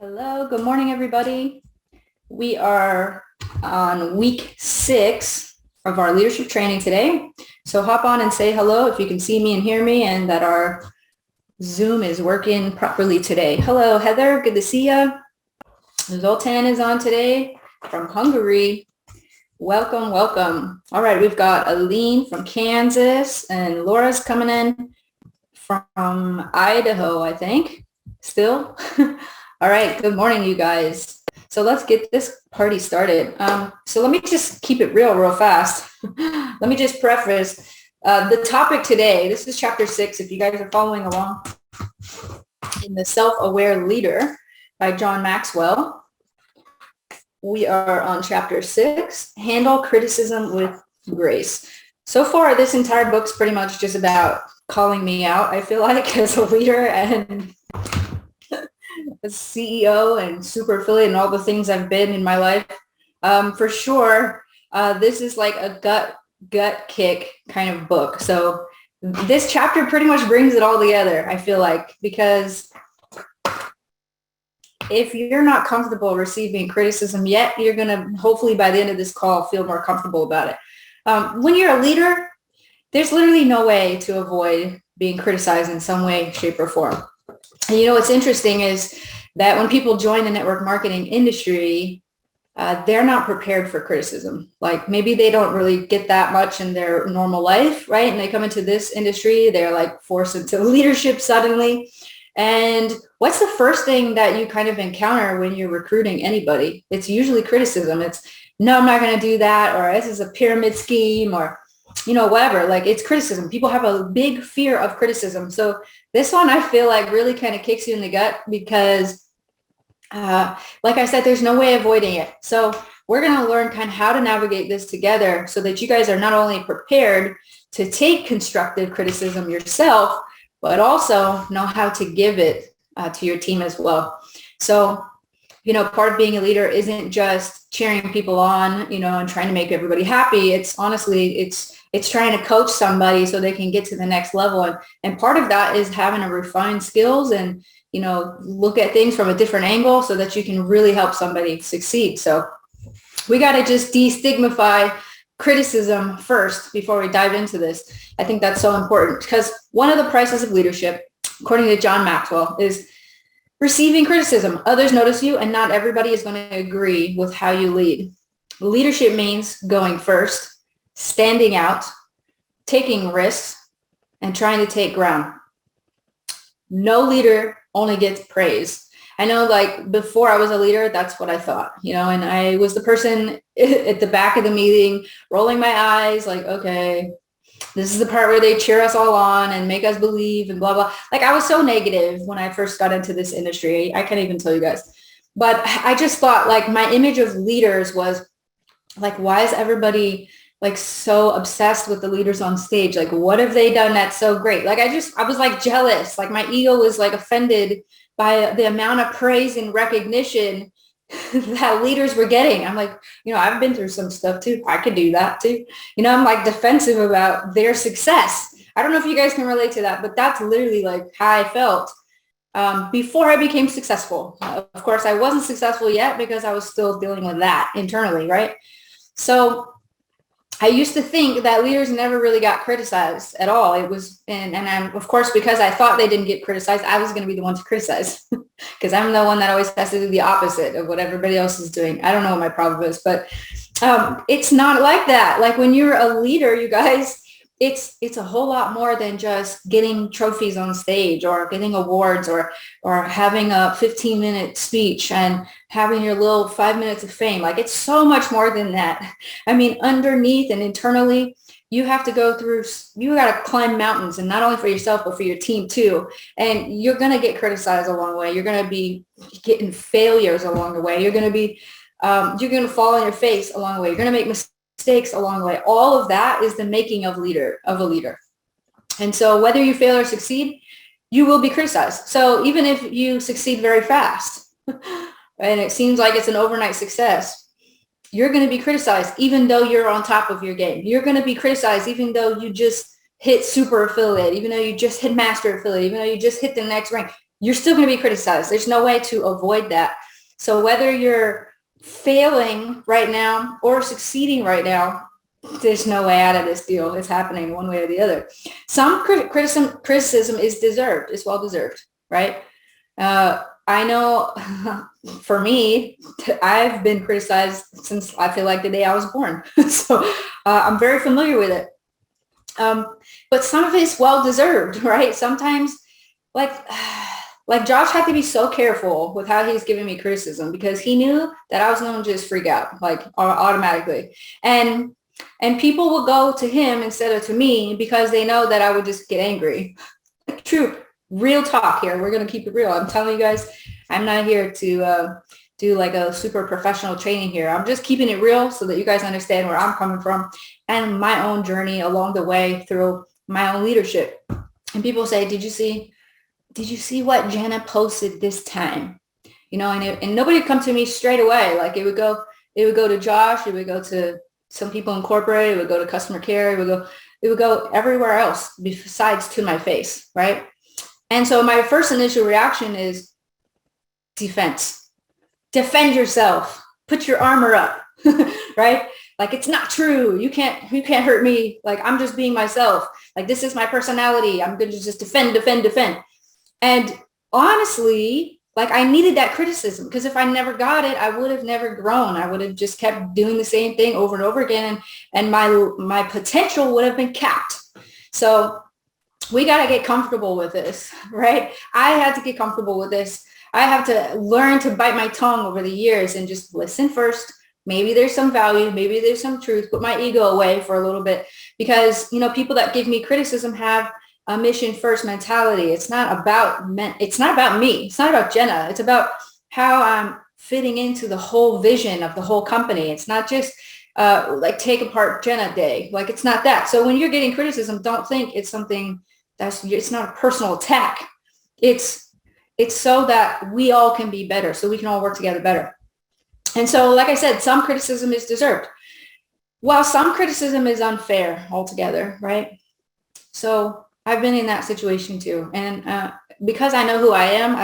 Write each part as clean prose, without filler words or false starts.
Hello, good morning, everybody. We are on week 6 of our leadership training today. So hop on and say hello if you can see me and hear me and that our Zoom is working properly today. Hello, Heather. Good to see you. Zoltan is on today from Hungary. Welcome, welcome. All right, we've got Aline from Kansas and Laura's coming in from Idaho, I think, still. All right, good morning, you guys. So let's get this party started. So let me just keep it real fast. Let me just preface the topic today. This is chapter 6, if you guys are following along, in The Self-Aware Leader by John Maxwell. We are on chapter 6, Handle Criticism with Grace. So far, this entire book's pretty much just about calling me out, I feel like, as a leader and a CEO and super affiliate and all the things I've been in my life. For sure, this is like a gut kick kind of book. So this chapter pretty much brings it all together, I feel like, because if you're not comfortable receiving criticism yet, you're going to hopefully by the end of this call feel more comfortable about it. When you're a leader, there's literally no way to avoid being criticized in some way, shape, or form. And you know, what's interesting is that when people join the network marketing industry, they're not prepared for criticism. Like maybe they don't really get that much in their normal life, right? And they come into this industry, they're like forced into leadership suddenly. And what's the first thing that you kind of encounter when you're recruiting anybody? It's usually criticism. It's, no, I'm not going to do that, or this is a pyramid scheme, or, you know, whatever. Like it's criticism. People have a big fear of criticism. So this one, I feel like really kind of kicks you in the gut because, like I said, there's no way avoiding it. So we're going to learn kind of how to navigate this together so that you guys are not only prepared to take constructive criticism yourself, but also know how to give it to your team as well. So, you know, part of being a leader isn't just cheering people on, you know, and trying to make everybody happy. It's honestly, it's trying to coach somebody so they can get to the next level. And part of that is having to refine skills and, you know, look at things from a different angle so that you can really help somebody succeed. So we got to just destigmatize criticism first before we dive into this. I think that's so important because one of the prices of leadership, according to John Maxwell, is receiving criticism. Others notice you and not everybody is going to agree with how you lead. Leadership means going first, standing out, taking risks, and trying to take ground. No leader only gets praise. I know, like, before I was a leader, that's what I thought, you know, and I was the person at the back of the meeting, rolling my eyes, like, okay, this is the part where they cheer us all on and make us believe and blah, blah. Like, I was so negative when I first got into this industry. I can't even tell you guys. But I just thought, like, my image of leaders was, like, why is everybody like so obsessed with the leaders on stage? Like, what have they done that's so great? Like, I was like jealous. Like my ego was like offended by the amount of praise and recognition that leaders were getting. I'm like, you know, I've been through some stuff too. I could do that too. You know, I'm like defensive about their success. I don't know if you guys can relate to that, but that's literally like how I felt before I became successful. Of course, I wasn't successful yet because I was still dealing with that internally, right? So I used to think that leaders never really got criticized at all. It was, and I'm, of course, because I thought they didn't get criticized, I was going to be the one to criticize because I'm the one that always has to do the opposite of what everybody else is doing. I don't know what my problem is, but it's not like that. Like when you're a leader, you guys, it's a whole lot more than just getting trophies on stage or getting awards or having a 15-minute speech and having your little 5 minutes of fame. Like it's so much more than that. I mean, underneath and internally, you have to go through, you got to climb mountains, and not only for yourself, but for your team too. And you're going to get criticized along the way. You're going to be getting failures along the way. You're going to be, you're going to fall on your face along the way. You're going to make mistakes along the way. All of that is the making of a leader. And so whether you fail or succeed, you will be criticized. So even if you succeed very fast and it seems like it's an overnight success, you're going to be criticized even though you're on top of your game. You're going to be criticized even though you just hit super affiliate, even though you just hit master affiliate, even though you just hit the next rank. you're still going to be criticized. There's no way to avoid that. So whether you're failing right now or succeeding right now, there's no way out of this deal. It's happening one way or the other. Some criticism is deserved. It's well-deserved, right? I know for me, I've been criticized since I feel like the day I was born. So I'm very familiar with it. But some of it's well-deserved, right? Sometimes like Josh had to be so careful with how he's giving me criticism because he knew that I was going to just freak out like automatically. And people will go to him instead of to me because they know that I would just get angry. True. Real talk here. We're going to keep it real. I'm telling you guys, I'm not here to do like a super professional training here. I'm just keeping it real so that you guys understand where I'm coming from and my own journey along the way through my own leadership. And people say, did you see what Jenna posted this time? You know, and nobody would come to me straight away. Like it would go to Josh, it would go to some people in corporate, it would go to customer care, it would go everywhere else besides to my face, right? And so my first initial reaction is defense. Defend yourself. Put your armor up, right? Like it's not true. You can't hurt me. Like I'm just being myself. Like this is my personality. I'm going to just defend. And honestly, like I needed that criticism because if I never got it, I would have never grown. I would have just kept doing the same thing over and over again. And my potential would have been capped. So we got to get comfortable with this, right? I had to get comfortable with this. I have to learn to bite my tongue over the years and just listen first. Maybe there's some value, maybe there's some truth, put my ego away for a little bit because, you know, people that give me criticism have a mission first mentality. It's not about me. It's not about Jenna. It's about how I'm fitting into the whole vision of the whole company. It's not just like take apart Jenna day. Like it's not that. So when you're getting criticism, don't think it's something it's not a personal attack. It's so that we all can be better, so we can all work together better. And so, like I said, some criticism is deserved, while some criticism is unfair altogether, right? So I've been in that situation too. And because I know who I am,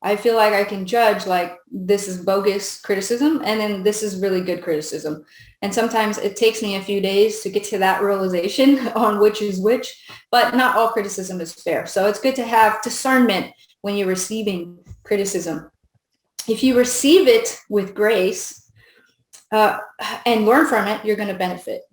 I feel like I can judge like this is bogus criticism and then this is really good criticism. And sometimes it takes me a few days to get to that realization on which is which, but not all criticism is fair. So it's good to have discernment when you're receiving criticism. If you receive it with grace and learn from it, you're going to benefit.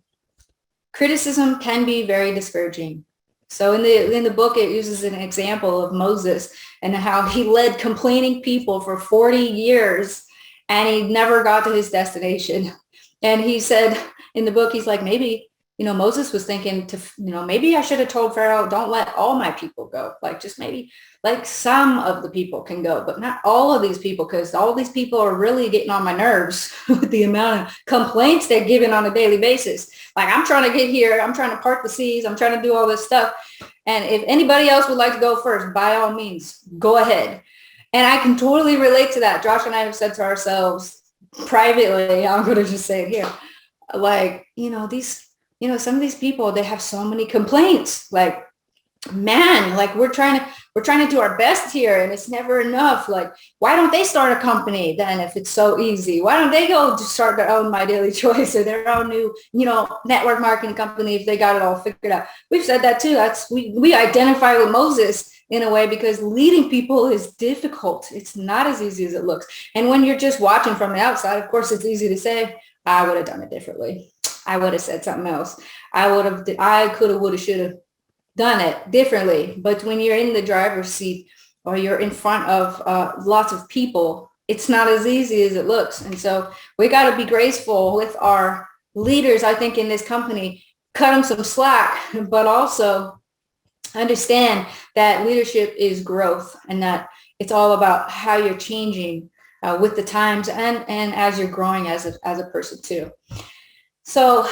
Criticism can be very discouraging. So in the book, it uses an example of Moses and how he led complaining people for 40 years and he never got to his destination. And he said in the book, he's like, maybe, you know, Moses was thinking maybe I should have told Pharaoh, don't let all my people go. Like just maybe like some of the people can go, but not all of these people, because all these people are really getting on my nerves with the amount of complaints they're giving on a daily basis. Like I'm trying to get here. I'm trying to part the seas. I'm trying to do all this stuff. And if anybody else would like to go first, by all means, go ahead. And I can totally relate to that. Josh and I have said to ourselves privately, I'm going to just say it here, like, some of these people, they have so many complaints. Like, man, like we're trying to do our best here and it's never enough. Like, why don't they start a company then if it's so easy? Why don't they go to start their own MyDailyChoice or their own new, network marketing company if they got it all figured out? We've said that too. We identify with Moses in a way because leading people is difficult. It's not as easy as it looks. And when you're just watching from the outside, of course, it's easy to say, I would have done it differently. I would have said something else. I could have, would have, should have done it differently. But when you're in the driver's seat or you're in front of lots of people, it's not as easy as it looks. And so we got to be graceful with our leaders, I think, in this company, cut them some slack, but also understand that leadership is growth and that it's all about how you're changing with the times and as you're growing as a person too. So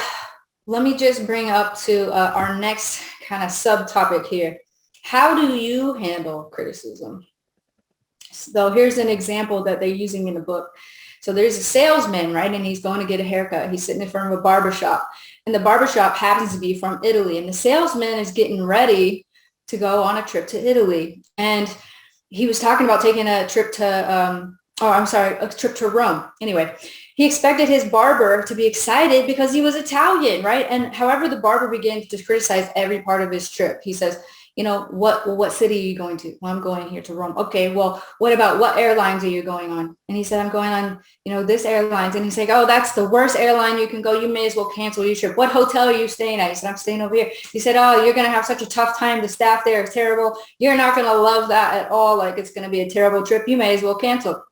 let me just bring up to our next kind of subtopic here. How do you handle criticism? So here's an example that they're using in the book. So there's a salesman, right? And he's going to get a haircut. He's sitting in front of a barbershop. And the barbershop happens to be from Italy. And the salesman is getting ready to go on a trip to Italy. And he was talking about taking a trip to, a trip to Rome. Anyway, he expected his barber to be excited because he was Italian, right? And however, the barber began to criticize every part of his trip. He says, what city are you going to? Well, I'm going here to Rome. Okay, well, what airlines are you going on? And he said, I'm going on, this airlines. And he's like, oh, that's the worst airline you can go. You may as well cancel your trip. What hotel are you staying at? He said, I'm staying over here. He said, oh, you're going to have such a tough time. The staff there is terrible. You're not going to love that at all. Like, it's going to be a terrible trip. You may as well cancel.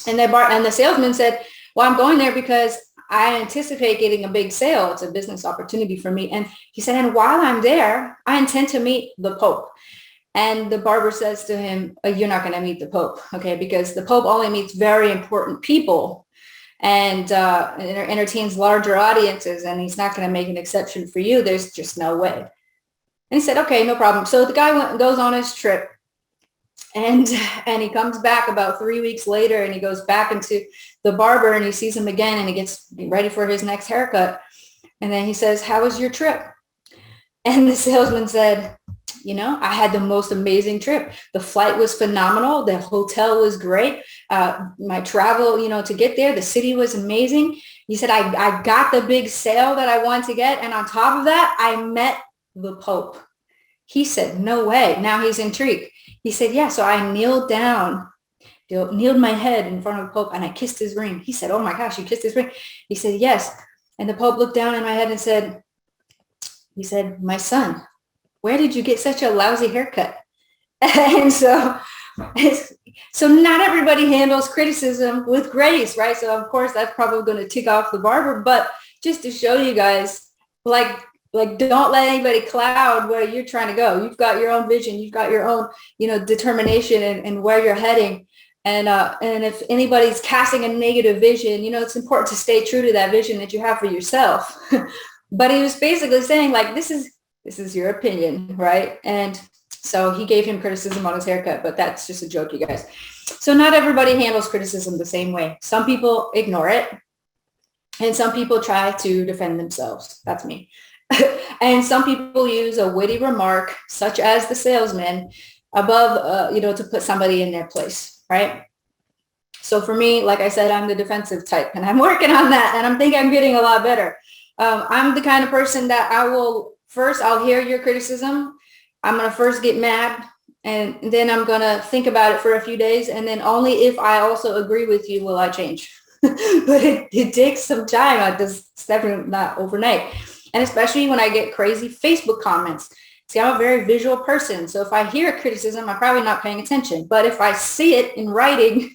And the salesman said, well, I'm going there because I anticipate getting a big sale. It's a business opportunity for me. And he said, and while I'm there, I intend to meet the Pope. And the barber says to him, you're not going to meet the Pope, okay? Because the Pope only meets very important people and entertains larger audiences, and he's not going to make an exception for you. There's just no way. And he said, okay, no problem. So the guy goes on his trip. And he comes back about 3 weeks later, and he goes back into the barber, and he sees him again, and he gets ready for his next haircut. And then he says, how was your trip? And the salesman said, I had the most amazing trip. The flight was phenomenal. The hotel was great. My travel, to get there, the city was amazing. He said, I got the big sale that I wanted to get. And on top of that, I met the Pope. He said, no way. Now he's intrigued. He said, yeah. So I kneeled my head in front of the Pope, and I kissed his ring. He said, oh my gosh, you kissed his ring? He said, yes. And the Pope looked down in my head and said, my son, where did you get such a lousy haircut? And so not everybody handles criticism with grace, right? So of course that's probably going to tick off the barber, but just to show you guys, like don't let anybody cloud where you're trying to go. You've got your own vision. You've got your own, determination and where you're heading. And if anybody's casting a negative vision, it's important to stay true to that vision that you have for yourself. But he was basically saying, like, this is your opinion, right? And so he gave him criticism on his haircut, but that's just a joke, you guys. So not everybody handles criticism the same way. Some people ignore it, and some people try to defend themselves. That's me. And some people use a witty remark, such as the salesman, above, to put somebody in their place, right? So for me, like I said, I'm the defensive type, and I'm working on that, and I think I'm getting a lot better. I'm the kind of person that I'll hear your criticism. I'm going to first get mad, and then I'm going to think about it for a few days. And then only if I also agree with you will I change. But it takes some time. It's definitely not overnight. And especially when I get crazy Facebook comments. See, I'm a very visual person. So if I hear criticism, I'm probably not paying attention. But if I see it in writing,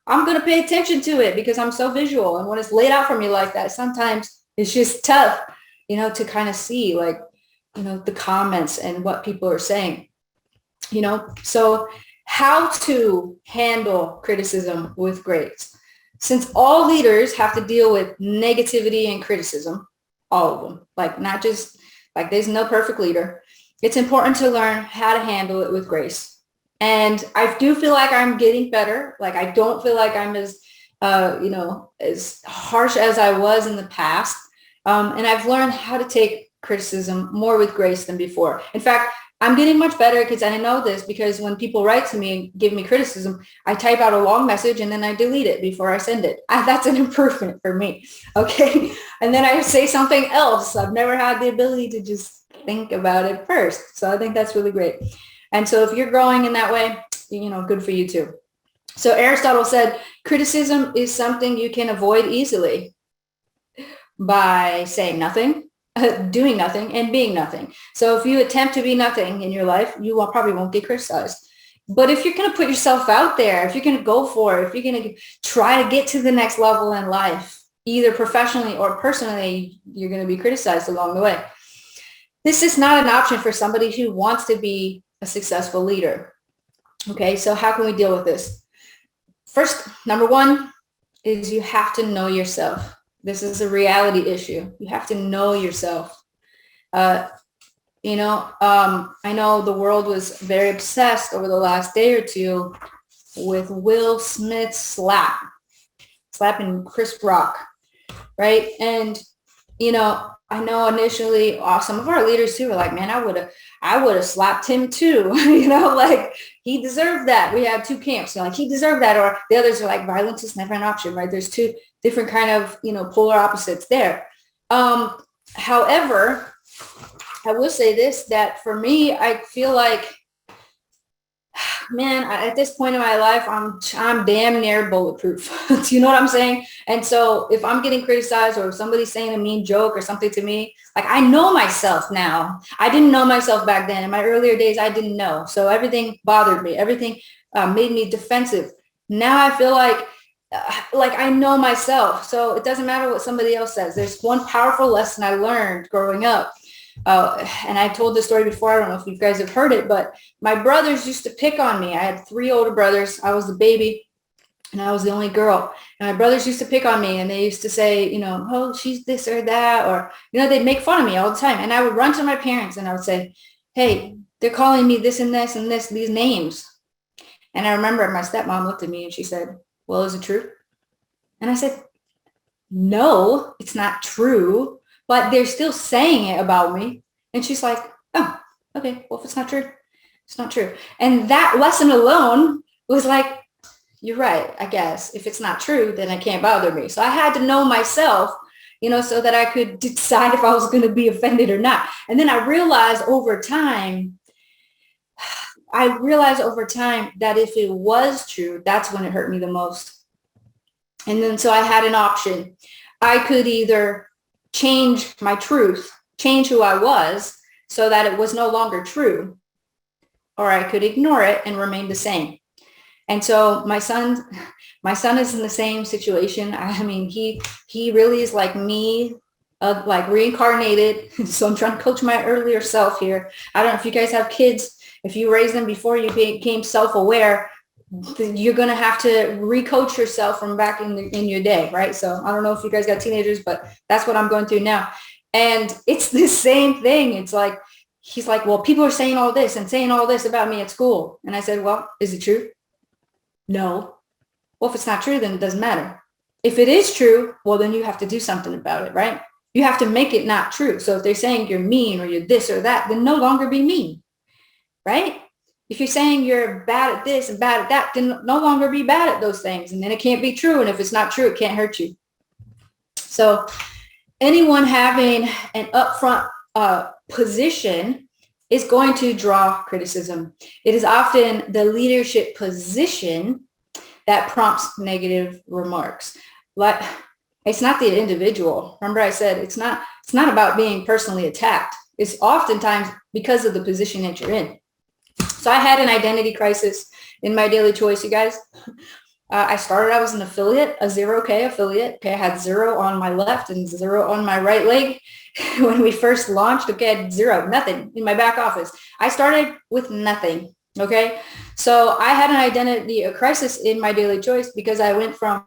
I'm going to pay attention to it because I'm so visual. And when it's laid out for me like that, sometimes it's just tough, to kind of see the comments and what people are saying, So how to handle criticism with grace. Since all leaders have to deal with negativity and criticism, all of them, not just there's no perfect leader. It's important to learn how to handle it with grace. And I do feel like I'm getting better. I don't feel like I'm as harsh as I was in the past. And I've learned how to take criticism more with grace than before. In fact, I'm getting much better because I know this because when people write to me and give me criticism, I type out a long message and then I delete it before I send it. That's an improvement for me. Okay. And then I say something else. I've never had the ability to just think about it first. So I think that's really great. And so if you're growing in that way, good for you too. So Aristotle said, criticism is something you can avoid easily by saying nothing, doing nothing, and being nothing. So if you attempt to be nothing in your life, you probably won't get criticized. But if you're going to put yourself out there, if you're going to go for it, if you're going to try to get to the next level in life, either professionally or personally, you're going to be criticized along the way. This is not an option for somebody who wants to be a successful leader. Okay, so how can we deal with this? First, number one is you have to know yourself. This is a reality issue. You have to know yourself. I know the world was very obsessed over the last day or two with Will Smith's slapping Chris Rock, right? And I know initially some of our leaders too were like, man, I would have slapped him too. Like he deserved that. We have two camps, like he deserved that. Or the others are like, violence is never an option, right? There's two different kind of, polar opposites there. However, I will say this, that for me, I feel like, man, at this point in my life, I'm damn near bulletproof. Do you know what I'm saying? And so if I'm getting criticized or if somebody's saying a mean joke or something to me, like I know myself now. I didn't know myself back then. In my earlier days, I didn't know. So everything bothered me. Everything made me defensive. Now I feel like I know myself. So it doesn't matter what somebody else says. There's one powerful lesson I learned growing up. And I've told this story before. I don't know if you guys have heard it, but my brothers used to pick on me. I had 3 older brothers. I was the baby and I was the only girl. And my brothers used to pick on me and they used to say, oh, she's this or that, or, they'd make fun of me all the time. And I would run to my parents and I would say, hey, they're calling me this and this and this, these names. And I remember my stepmom looked at me and she said, well, is it true? And I said, no, it's not true. But they're still saying it about me. And she's like, oh, okay, well, if it's not true, it's not true. And that lesson alone was like, you're right, I guess. If it's not true, then it can't bother me. So I had to know myself, so that I could decide if I was going to be offended or not. And then I realized over time that if it was true, that's when it hurt me the most. And then so I had an option. I could either change my truth, change who I was so that it was no longer true, or I could ignore it and remain the same. And so my son is in the same situation. I mean, he really is like me, like reincarnated. So I'm trying to coach my earlier self here. I don't know if you guys have kids, if you raised them before you became self-aware, you're going to have to recoach yourself from back in your day, right? So I don't know if you guys got teenagers, but that's what I'm going through now. And it's the same thing. It's like, he's like, well, people are saying all this and saying all this about me at school. And I said, well, is it true? No. Well, if it's not true, then it doesn't matter. If it is true, well, then you have to do something about it, right? You have to make it not true. So if they're saying you're mean or you're this or that, then no longer be mean, right? If you're saying you're bad at this and bad at that, then no longer be bad at those things. And then it can't be true. And if it's not true, it can't hurt you. So anyone having an upfront position is going to draw criticism. It is often the leadership position that prompts negative remarks. Like, it's not the individual. Remember I said it's not about being personally attacked. It's oftentimes because of the position that you're in. So I had an identity crisis in MyDailyChoice, you guys. I was an affiliate, a 0K affiliate. Okay, I had 0 on my left and 0 on my right leg when we first launched. Okay, I had 0, nothing in my back office. I started with nothing. Okay, so I had an identity crisis in MyDailyChoice because I went from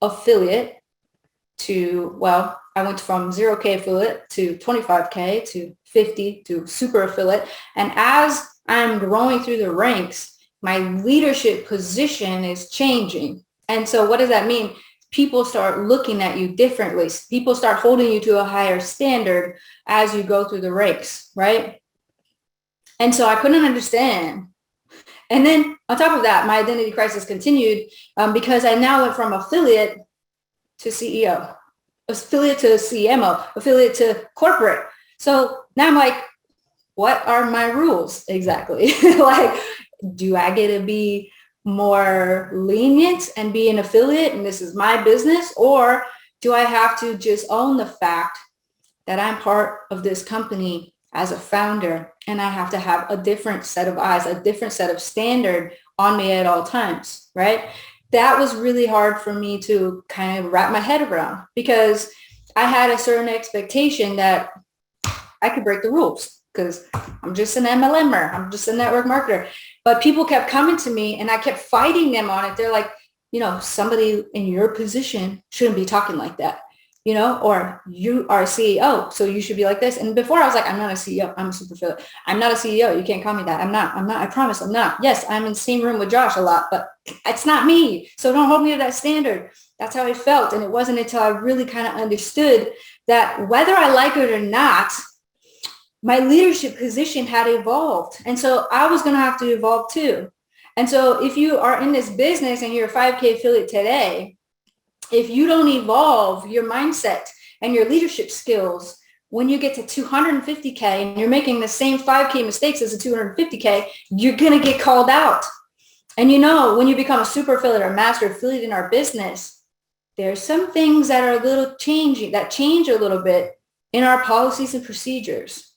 affiliate to, I went from 0K affiliate to 25K to 50 to super affiliate. And as I'm growing through the ranks, my leadership position is changing. And so what does that mean? People start looking at you differently. People start holding you to a higher standard as you go through the ranks, right? And so I couldn't understand. And then on top of that, my identity crisis continued because I now went from affiliate to CEO, affiliate to CMO, affiliate to corporate. So now I'm like, what are my rules exactly? Like, do I get to be more lenient and be an affiliate and this is my business? Or do I have to just own the fact that I'm part of this company as a founder and I have to have a different set of eyes, a different set of standard on me at all times, right? That was really hard for me to kind of wrap my head around because I had a certain expectation that I could break the rules. Because I'm just an MLMer, I'm just a network marketer. But people kept coming to me and I kept fighting them on it. They're like, somebody in your position shouldn't be talking like that. or you are a CEO, so you should be like this. And before I was like, I'm not a CEO, I'm a super affiliate. I'm not a CEO. You can't call me that. I'm not, I promise I'm not. Yes, I'm in the same room with Josh a lot, but it's not me. So don't hold me to that standard. That's how I felt. And it wasn't until I really kind of understood that whether I like it or not, my leadership position had evolved. And so I was going to have to evolve too. And so if you are in this business and you're a 5K affiliate today, if you don't evolve your mindset and your leadership skills, when you get to 250K and you're making the same 5K mistakes as a 250K, you're going to get called out. And when you become a super affiliate or master affiliate in our business, there's some things that are a little changing, that change a little bit in our policies and procedures.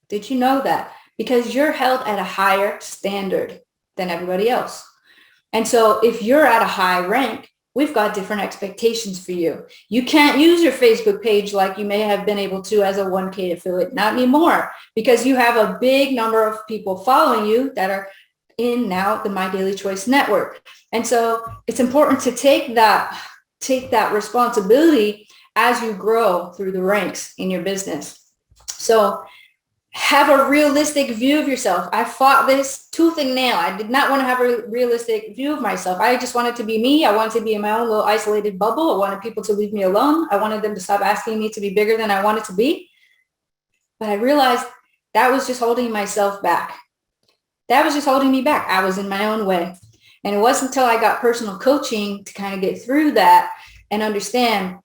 Did you know that? Because you're held at a higher standard than everybody else. And so if you're at a high rank, we've got different expectations for you. You can't use your Facebook page like you may have been able to as a 1K affiliate, not anymore, because you have a big number of people following you that are in now the MyDailyChoice network. And so it's important to take that responsibility as you grow through the ranks in your business. So have a realistic view of yourself. I fought this tooth and nail. I did not want to have a realistic view of myself. I just wanted to be me. I wanted to be in my own little isolated bubble. I wanted people to leave me alone. I wanted them to stop asking me to be bigger than I wanted to be. But I realized that was just holding myself back. That was just holding me back. I was in my own way. And it wasn't until I got personal coaching to kind of get through that and understand,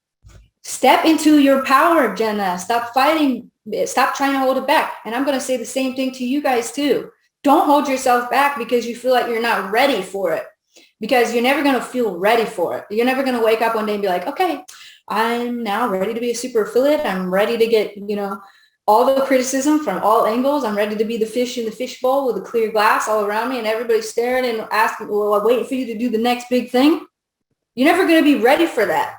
step into your power, Jenna. Stop fighting. Stop trying to hold it back. And I'm going to say the same thing to you guys too. Don't hold yourself back because you feel like you're not ready for it, because you're never going to feel ready for it. You're never going to wake up one day and be like, okay, I'm now ready to be a super affiliate. I'm ready to get, all the criticism from all angles. I'm ready to be the fish in the fishbowl with a clear glass all around me and everybody's staring and asking, well, I'm waiting for you to do the next big thing. You're never going to be ready for that.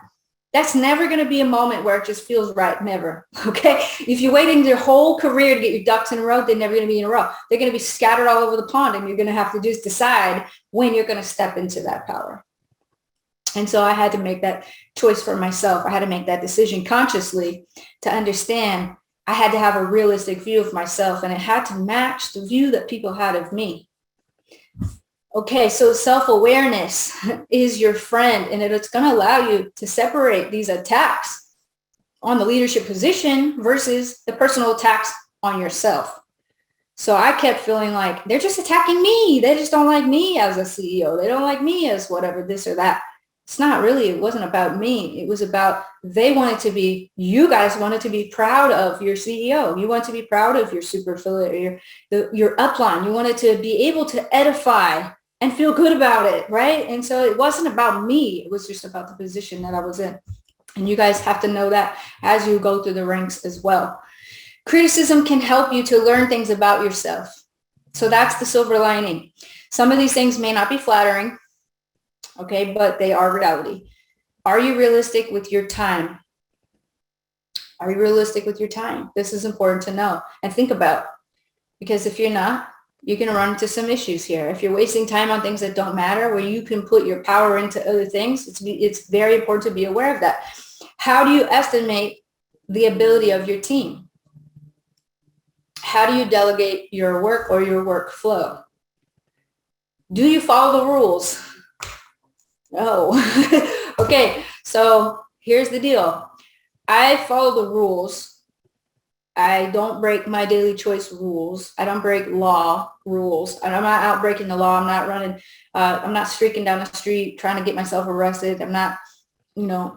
That's never going to be a moment where it just feels right. Never. Okay. If you're waiting your whole career to get your ducks in a row, they're never going to be in a row. They're going to be scattered all over the pond, and you're going to have to just decide when you're going to step into that power. And so I had to make that choice for myself. I had to make that decision consciously to understand I had to have a realistic view of myself, and it had to match the view that people had of me. Okay, so self-awareness is your friend, and it's going to allow you to separate these attacks on the leadership position versus the personal attacks on yourself. So I kept feeling like they're just attacking me. They just don't like me as a CEO. They don't like me as whatever, this or that. It's not really, it wasn't about me. It was about you guys wanted to be proud of your CEO. You want to be proud of your super affiliate, your upline. You wanted to be able to edify and feel good about it, right? And so it wasn't about me. It was just about the position that I was in. And you guys have to know that as you go through the ranks as well. Criticism can help you to learn things about yourself. So that's the silver lining. Some of these things may not be flattering, okay, but they are reality. Are you realistic with your time? Are you realistic with your time? This is important to know and think about, because if you're not, you're going to run into some issues here. If you're wasting time on things that don't matter, where you can put your power into other things, it's very important to be aware of that. How do you estimate the ability of your team? How do you delegate your work or your workflow? Do you follow the rules? No. Okay, so here's the deal. I follow the rules. I don't break MyDailyChoice rules. I don't break law rules. And I'm not out breaking the law. I'm not running. I'm not streaking down the street trying to get myself arrested. I'm not,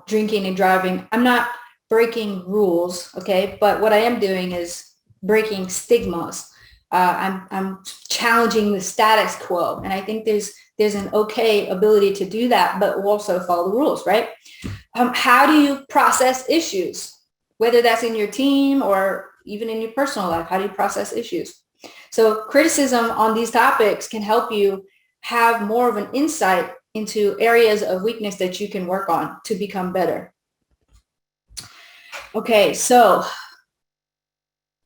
drinking and driving. I'm not breaking rules. Okay. But what I am doing is breaking stigmas. I'm challenging the status quo. And I think there's an okay ability to do that, but we'll also follow the rules, right? How do you process issues? Whether that's in your team or even in your personal life, how do you process issues? So criticism on these topics can help you have more of an insight into areas of weakness that you can work on to become better. Okay, so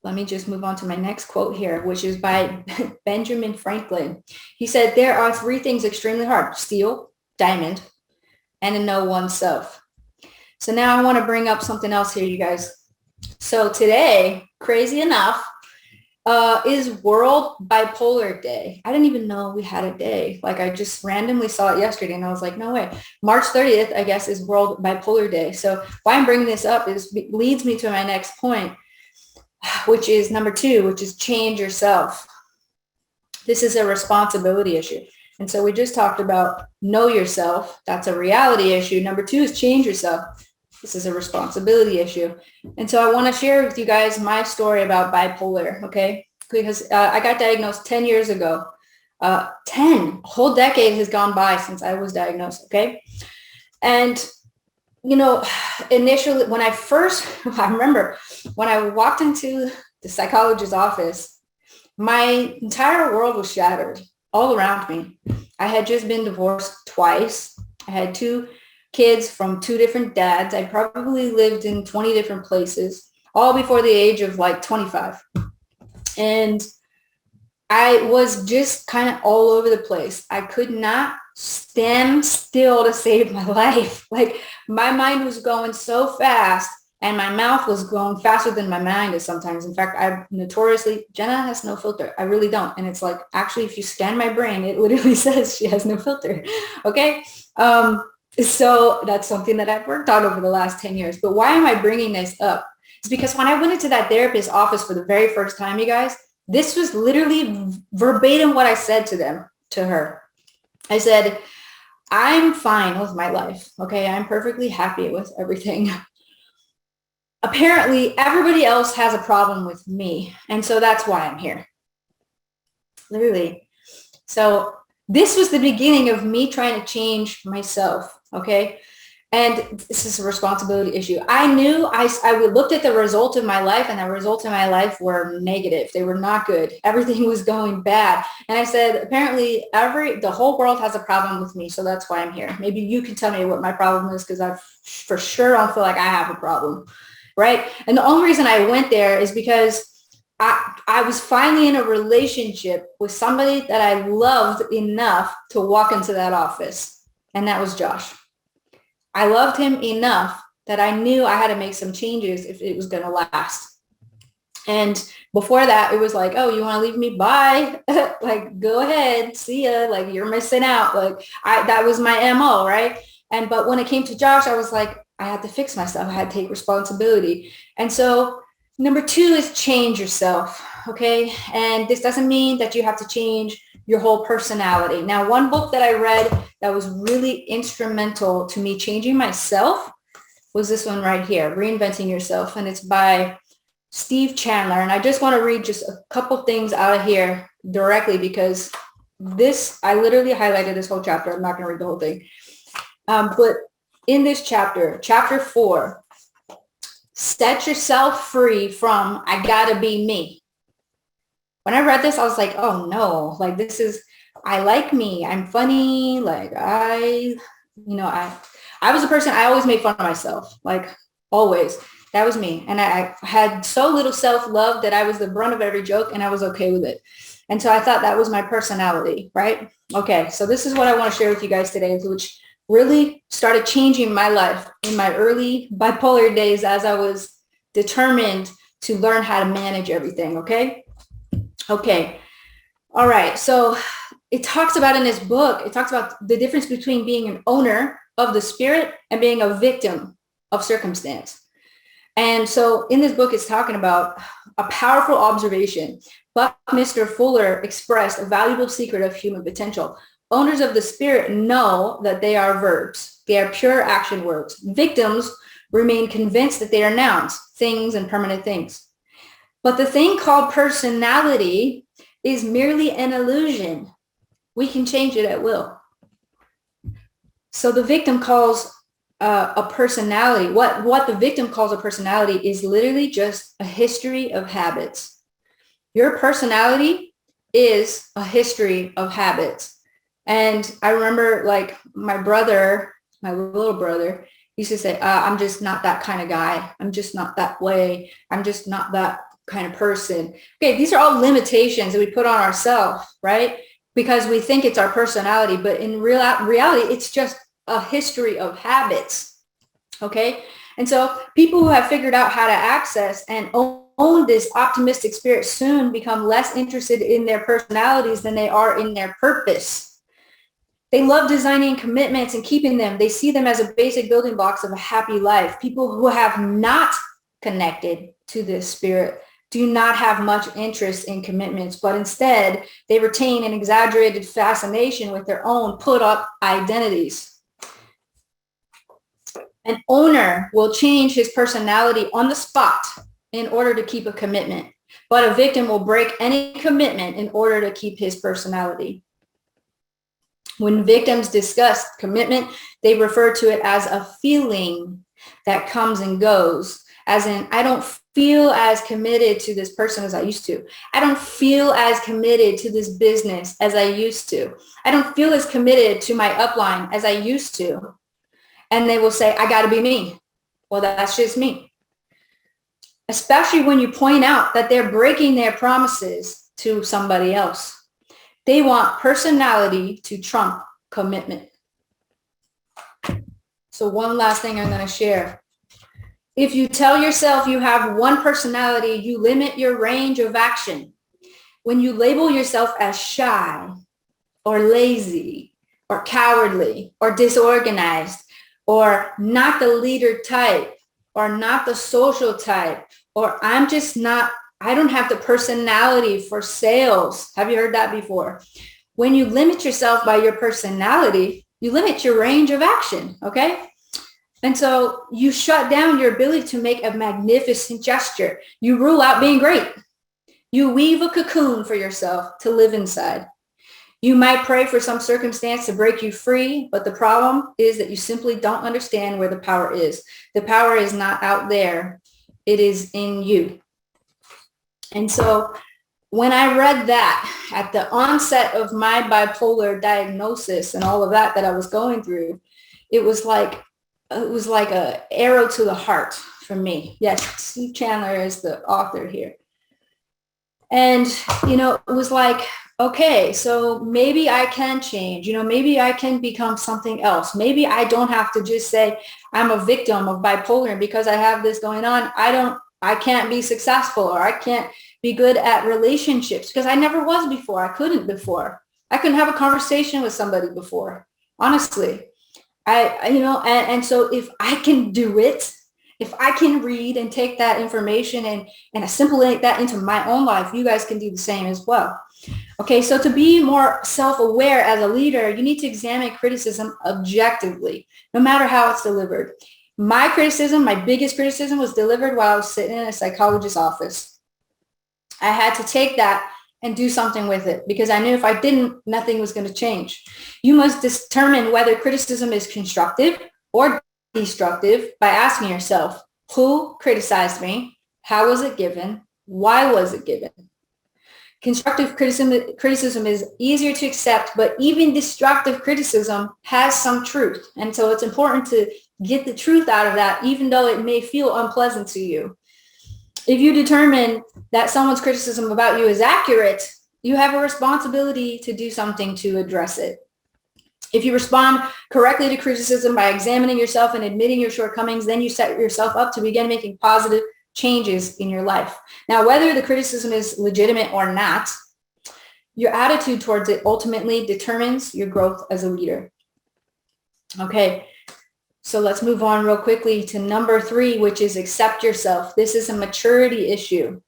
let me just move on to my next quote here, which is by Benjamin Franklin. He said, there are 3 things extremely hard: steel, diamond, and to know oneself. So now I want to bring up something else here, you guys. So today, crazy enough, is World Bipolar Day. I didn't even know we had a day. Like I just randomly saw it yesterday and I was like, no way. March 30th, I guess, is World Bipolar Day. So why I'm bringing this up leads me to my next point, which is number 2, which is change yourself. This is a responsibility issue. And so we just talked about know yourself. That's a reality issue. Number 2 is change yourself. This is a responsibility issue. And so I want to share with you guys my story about bipolar, okay? Because I got diagnosed 10 years ago. 10, a whole decade has gone by since I was diagnosed, okay? And, you know, initially when I remember when I walked into the psychologist's office, my entire world was shattered all around me. I had just been divorced twice. I had 2 kids from 2 different dads. I probably lived in 20 different places, all before the age of like 25. And I was just kind of all over the place. I could not stand still to save my life. Like my mind was going so fast and my mouth was going faster than my mind is sometimes. In fact, I notoriously, Jenna has no filter. I really don't. And it's like, actually, if you scan my brain, it literally says she has no filter. Okay. So that's something that I've worked on over the last 10 years. But why am I bringing this up? It's because when I went into that therapist's office for the very first time, you guys, this was literally verbatim what I said to her. I said, I'm fine with my life. Okay. I'm perfectly happy with everything. Apparently, everybody else has a problem with me. And so that's why I'm here. Literally. So this was the beginning of me trying to change myself. Okay. And this is a responsibility issue. I knew I looked at the result of my life and the results of my life were negative. They were not good. Everything was going bad. And I said, apparently the whole world has a problem with me. So that's why I'm here. Maybe you can tell me what my problem is because I for sure don't feel like I have a problem. Right. And the only reason I went there is because I was finally in a relationship with somebody that I loved enough to walk into that office. And that was Josh. I loved him enough that I knew I had to make some changes if it was going to last. And before that, it was like, oh, you want to leave me? Bye. Like, go ahead. See ya. Like, you're missing out. Like, that was my MO, right? But when it came to Josh, I was like, I had to fix myself. I had to take responsibility. And so number 2 is change yourself. Okay. And this doesn't mean that you have to change your whole personality. Now, one book that I read that was really instrumental to me changing myself was this one right here, Reinventing Yourself. And it's by Steve Chandler. And I just want to read just a couple things out of here directly because I literally highlighted this whole chapter. I'm not going to read the whole thing. But in this chapter 4, set yourself free from I gotta be me. When I read this, I was like, oh no, like I like me. I'm funny. Like I was a person, I always made fun of myself, like always. That was me. And I had so little self-love that I was the brunt of every joke and I was okay with it. And so I thought that was my personality, right? Okay, so this is what I want to share with you guys today, which really started changing my life in my early bipolar days as I was determined to learn how to manage everything, okay? Okay, all right, so it talks about in this book, it talks about the difference between being an owner of the spirit and being a victim of circumstance. And so in this book, it's talking about a powerful observation. Buckminster Fuller expressed a valuable secret of human potential. Owners of the spirit know that they are verbs. They are pure action words. Victims remain convinced that they are nouns, things and permanent things. But the thing called personality is merely an illusion. We can change it at will. So the victim calls a personality, what the victim calls a personality is literally just a history of habits. Your personality is a history of habits. And I remember like my little brother used to say, I'm just not that kind of guy. I'm just not that way. I'm just not that kind of person. Okay, these are all limitations that we put on ourselves, right? Because we think it's our personality, but in reality, it's just a history of habits. Okay. And so people who have figured out how to access and own this optimistic spirit soon become less interested in their personalities than they are in their purpose. They love designing commitments and keeping them. They see them as a basic building blocks of a happy life. People who have not connected to this spirit do not have much interest in commitments, but instead they retain an exaggerated fascination with their own put up identities. An owner will change his personality on the spot in order to keep a commitment, but a victim will break any commitment in order to keep his personality. When victims discuss commitment, they refer to it as a feeling that comes and goes, as in, I don't feel as committed to this person as I used to. I don't feel as committed to this business as I used to. I don't feel as committed to my upline as I used to. And they will say, I got to be me. Well, that's just me. Especially when you point out that they're breaking their promises to somebody else. They want personality to trump commitment. So one last thing I'm going to share. If you tell yourself you have one personality, you limit your range of action. When you label yourself as shy or lazy or cowardly or disorganized, or not the leader type, or not the social type, or I don't have the personality for sales. Have you heard that before? When you limit yourself by your personality, you limit your range of action, okay? And so you shut down your ability to make a magnificent gesture. You rule out being great. You weave a cocoon for yourself to live inside. You might pray for some circumstance to break you free, but the problem is that you simply don't understand where the power is. The power is not out there. It is in you. And so when I read that at the onset of my bipolar diagnosis and all of that I was going through, it was like an arrow to the heart for me. Yes, Steve Chandler is the author here. And, it was like, okay, so maybe I can change, maybe I can become something else. Maybe I don't have to just say I'm a victim of bipolar, and because I have this going on, I can't be successful, or I can't be good at relationships, because I never was before. I couldn't before. I couldn't have a conversation with somebody before. Honestly, and so if I can do it, if I can read and take that information and assimilate that into my own life, you guys can do the same as well. Okay, so to be more self-aware as a leader, you need to examine criticism objectively, no matter how it's delivered. My biggest criticism was delivered while I was sitting in a psychologist's office. I had to take that and do something with it, because I knew if I didn't, nothing was going to change. You must determine whether criticism is constructive or destructive by asking yourself, who criticized me? How was it given? Why was it given? Constructive criticism is easier to accept, but even destructive criticism has some truth. And so it's important to get the truth out of that, even though it may feel unpleasant to you. If you determine that someone's criticism about you is accurate, you have a responsibility to do something to address it. If you respond correctly to criticism by examining yourself and admitting your shortcomings, then you set yourself up to begin making positive changes in your life. Now, whether the criticism is legitimate or not, your attitude towards it ultimately determines your growth as a leader. Okay, so let's move on real quickly to number 3, which is accept yourself. This is a maturity issue.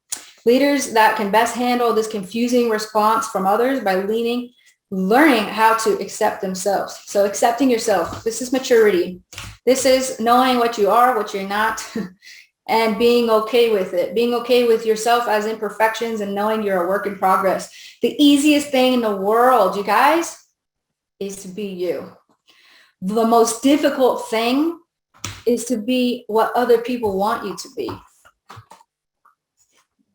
Leaders that can best handle this confusing response from others by learning how to accept themselves. So accepting yourself, this is maturity. This is knowing what you are, what you're not, and being okay with it. Being okay with yourself as imperfections and knowing you're a work in progress. The easiest thing in the world, you guys, is to be you. The most difficult thing is to be what other people want you to be.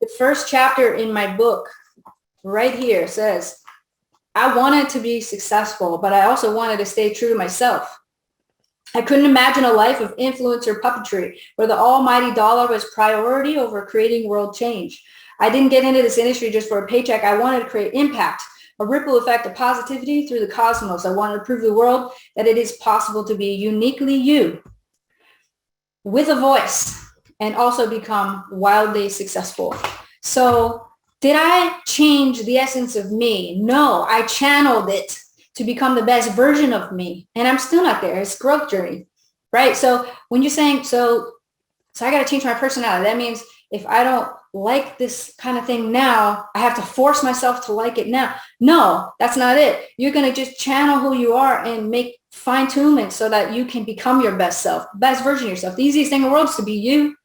The first chapter in my book right here says, I wanted to be successful, but I also wanted to stay true to myself. I couldn't imagine a life of influence or puppetry where the almighty dollar was priority over creating world change. I didn't get into this industry just for a paycheck. I wanted to create impact, a ripple effect of positivity through the cosmos. I wanted to prove to the world that it is possible to be uniquely you. with a voice and also become wildly successful. So did I change the essence of me? No, I channeled it to become the best version of me. And I'm still not there. It's a growth journey, right? So when you're saying, so I got to change my personality. That means if I don't like this kind of thing now, I have to force myself to like it now. No, that's not it. You're going to just channel who you are and make fine tunement so that you can become your best self, best version of yourself. The easiest thing in the world is to be you.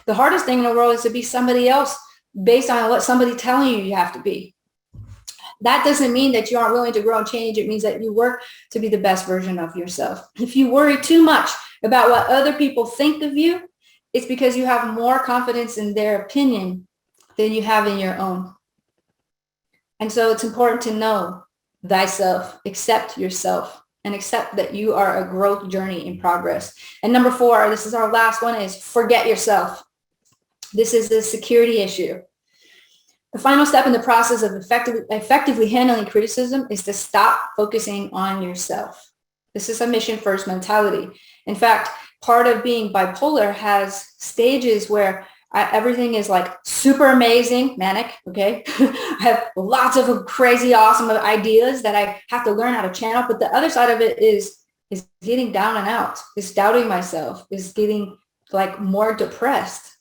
The hardest thing in the world is to be somebody else based on what somebody's telling you you have to be. That doesn't mean that you aren't willing to grow and change. It means that you work to be the best version of yourself. If you worry too much about what other people think of you, it's because you have more confidence in their opinion than you have in your own. And so it's important to know thyself, accept yourself, and accept that you are a growth journey in progress. And number 4, this is our last one, is forget yourself. This is the security issue. The final step in the process of effectively handling criticism is to stop focusing on yourself. This is a mission first mentality. In fact, part of being bipolar has stages where everything is like super amazing, manic, okay? I have lots of crazy, awesome ideas that I have to learn how to channel. But the other side of it is getting down and out, is doubting myself, is getting like more depressed,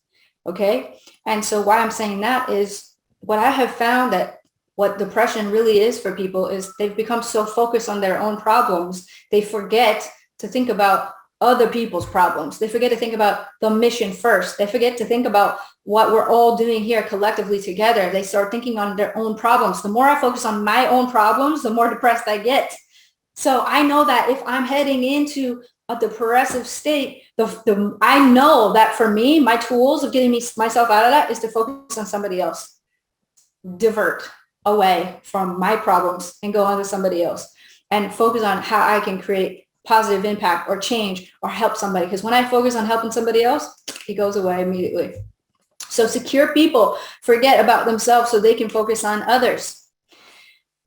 okay? And so why I'm saying that is what I have found that what depression really is for people is they've become so focused on their own problems, they forget to think about other people's problems. They forget to think about the mission first. They forget to think about what we're all doing here collectively together. They start thinking on their own problems. The more I focus on my own problems, the more depressed I get. So I know that if I'm heading into a depressive state, I know that for me, my tools of getting myself out of that is to focus on somebody else. Divert away from my problems and go on to somebody else and focus on how I can create positive impact or change or help somebody. Because when I focus on helping somebody else, it goes away immediately. So secure people forget about themselves so they can focus on others.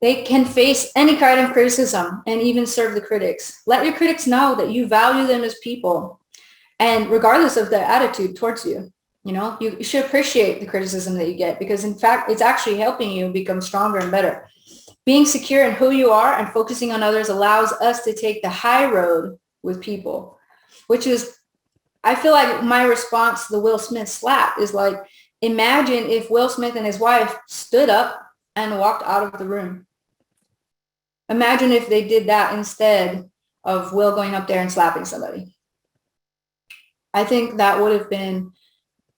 They can face any kind of criticism and even serve the critics. Let your critics know that you value them as people, and regardless of their attitude towards you. You know, you should appreciate the criticism that you get, because in fact, it's actually helping you become stronger and better. Being secure in who you are and focusing on others allows us to take the high road with people, which is, I feel like my response to the Will Smith slap is like, imagine if Will Smith and his wife stood up and walked out of the room. Imagine if they did that instead of Will going up there and slapping somebody. I think that would have been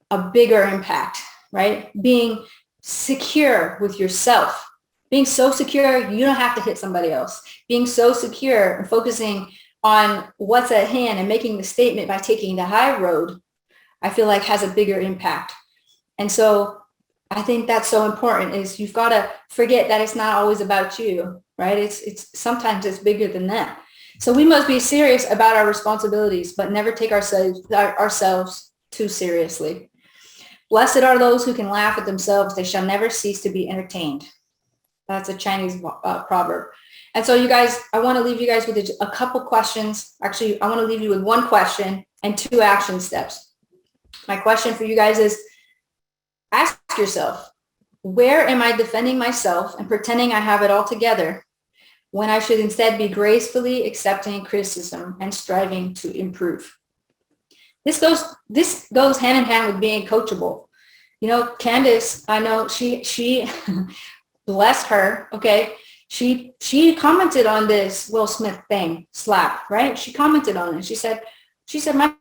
a bigger impact, right? Being secure with yourself. Being so secure, you don't have to hit somebody else. Being so secure and focusing on what's at hand and making the statement by taking the high road, I feel like has a bigger impact. And so I think that's so important, is you've got to forget that it's not always about you, right? It's sometimes it's bigger than that. So we must be serious about our responsibilities, but never take ourselves too seriously. Blessed are those who can laugh at themselves. They shall never cease to be entertained. That's a Chinese proverb. And so you guys, I want to leave you guys with a couple questions. Actually, I want to leave you with one question and 2 action steps. My question for you guys is, ask yourself, where am I defending myself and pretending I have it all together when I should instead be gracefully accepting criticism and striving to improve? This goes hand in hand with being coachable. You know, Candace, I know she bless her, okay, she commented on this Will Smith thing, slap, right? She commented on it. She said, my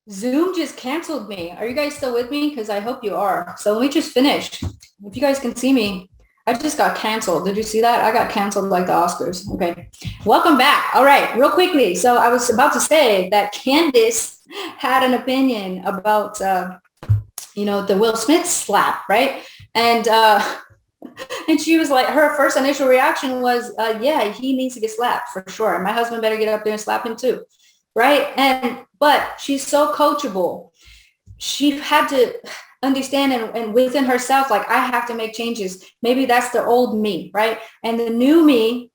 Zoom just canceled me. Are you guys still with me? Because I hope you are. So let me just finish. If you guys can see me, I just got canceled. Did you see that? I got canceled like the Oscars. Okay. Welcome back. All right. Real quickly. So I was about to say that Candice had an opinion about, the Will Smith slap, right? And she was like, her first initial reaction was, yeah, he needs to get slapped for sure. And my husband better get up there and slap him too. Right. But she's so coachable. She had to understand and within herself, like, I have to make changes. Maybe that's the old me, right? And the new me,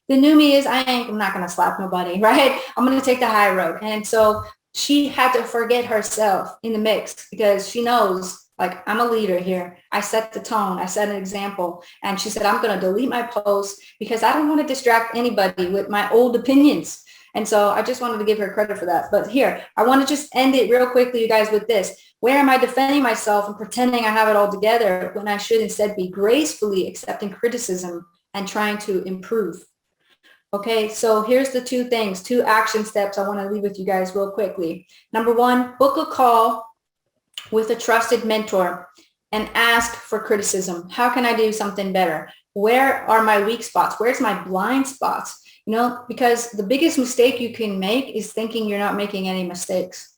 is I'm not going to slap nobody, right? I'm going to take the high road. And so she had to forget herself in the mix because she knows, like, I'm a leader here. I set the tone. I set an example. And she said, I'm going to delete my post because I don't want to distract anybody with my old opinions. And so I just wanted to give her credit for that. But here, I want to just end it real quickly, you guys, with this. Where am I defending myself and pretending I have it all together when I should instead be gracefully accepting criticism and trying to improve? Okay, so here's the two action steps I want to leave with you guys real quickly. Number one, book a call with a trusted mentor and ask for criticism. How can I do something better? Where are my weak spots? Where's my blind spots? Because the biggest mistake you can make is thinking you're not making any mistakes.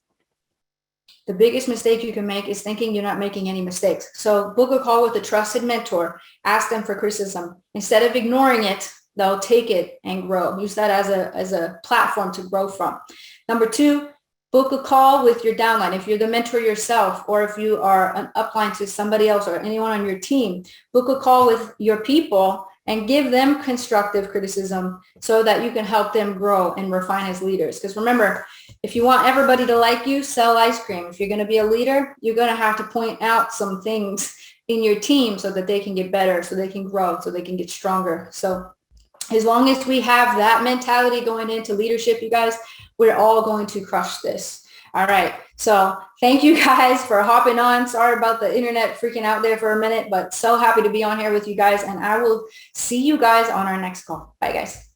The biggest mistake you can make is thinking you're not making any mistakes. So book a call with a trusted mentor. Ask them for criticism. Instead of ignoring it, they'll take it and grow. Use that as a platform to grow from. Number two, book a call with your downline. If you're the mentor yourself, or if you are an upline to somebody else or anyone on your team, book a call with your people and give them constructive criticism so that you can help them grow and refine as leaders. Because remember, if you want everybody to like you, sell ice cream. If you're going to be a leader, you're going to have to point out some things in your team so that they can get better, so they can grow, so they can get stronger. So as long as we have that mentality going into leadership, you guys, we're all going to crush this. All right. So thank you guys for hopping on. Sorry about the internet freaking out there for a minute, but so happy to be on here with you guys. And I will see you guys on our next call. Bye, guys.